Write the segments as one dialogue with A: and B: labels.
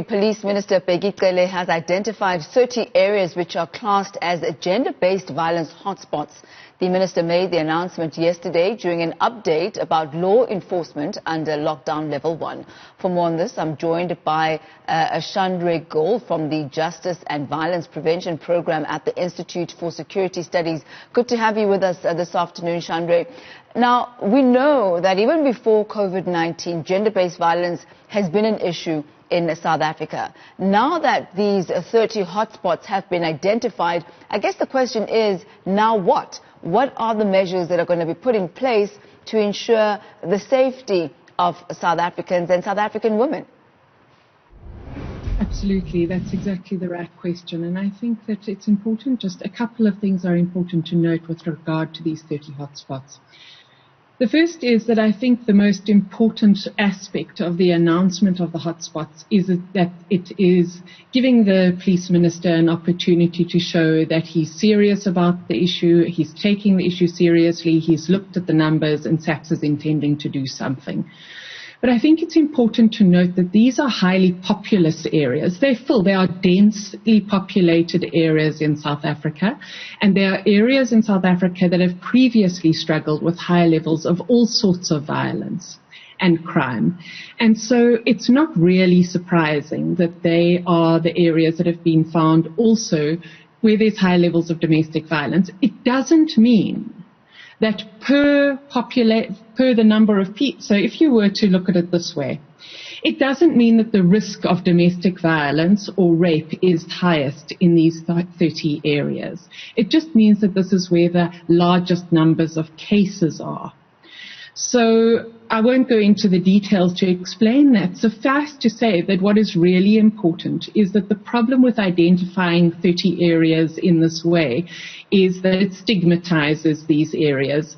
A: Police Minister Bheki Cele has identified 30 areas which are classed as gender-based violence hotspots. The minister made the announcement yesterday during an update about law enforcement under lockdown level 1. For more on this, I'm joined by Chandré Gould from the Justice and Violence Prevention Program at the Institute for Security Studies. Good to have you with us this afternoon, Chandré. Now, we know that even before COVID-19, gender-based violence has been an issue in South Africa. Now that these 30 hotspots have been identified, I guess the question is, now what? What are the measures that are going to be put in place to ensure the safety of South Africans and South African women?
B: Absolutely, that's exactly the right question. And I think that it's important, just a couple of things are important to note with regard to these 30 hotspots. The first is that I think the most important aspect of the announcement of the hotspots is that it is giving the police minister an opportunity to show that he's serious about the issue, he's taking the issue seriously, he's looked at the numbers and SAPS is intending to do something. But I think it's important to note that these are highly populous areas. They are densely populated areas in South Africa, and there are areas in South Africa that have previously struggled with high levels of all sorts of violence and crime. And so it's not really surprising that they are the areas that have been found also where there's high levels of domestic violence. It doesn't mean that per the number of people, so if you were to look at it this way, it doesn't mean that the risk of domestic violence or rape is highest in these 30 areas. It just means that this is where the largest numbers of cases are. So I won't go into the details to explain that. Suffice to say that what is really important is that the problem with identifying 30 areas in this way is that it stigmatizes these areas.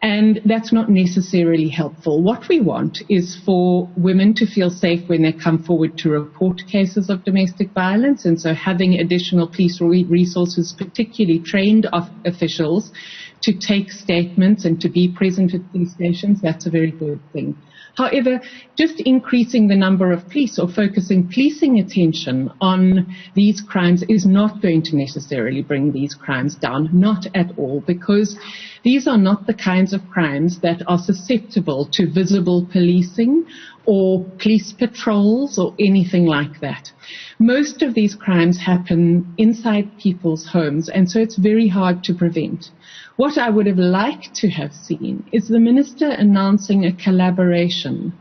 B: And that's not necessarily helpful. What we want is for women to feel safe when they come forward to report cases of domestic violence. And so having additional police resources, particularly trained officials, to take statements and to be present at police stations, that's a very good thing. However, just increasing the number of police or focusing policing attention on these crimes is not going to necessarily bring these crimes down, not at all, because these are not the kinds of crimes that are susceptible to visible policing or police patrols or anything like that. Most of these crimes happen inside people's homes, and so it's very hard to prevent. What I would have liked to have seen is the minister announcing a collaboration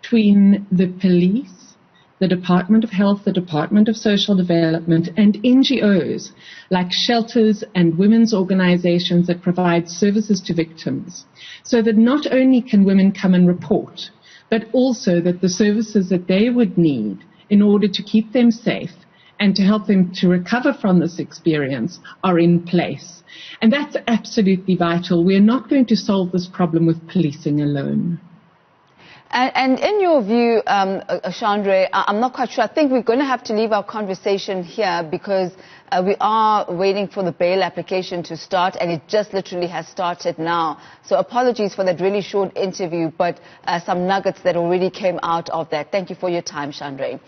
B: between the police, the Department of Health, the Department of Social Development, and NGOs like shelters and women's organizations that provide services to victims, so that not only can women come and report, but also that the services that they would need in order to keep them safe and to help them to recover from this experience are in place. And that's absolutely vital. We're not going to solve this problem with policing alone.
A: And in your view, Chandré, I'm not quite sure. I think we're going to have to leave our conversation here because we are waiting for the bail application to start, and it just literally has started now. So apologies for that really short interview, but some nuggets that already came out of that. Thank you for your time, Chandré.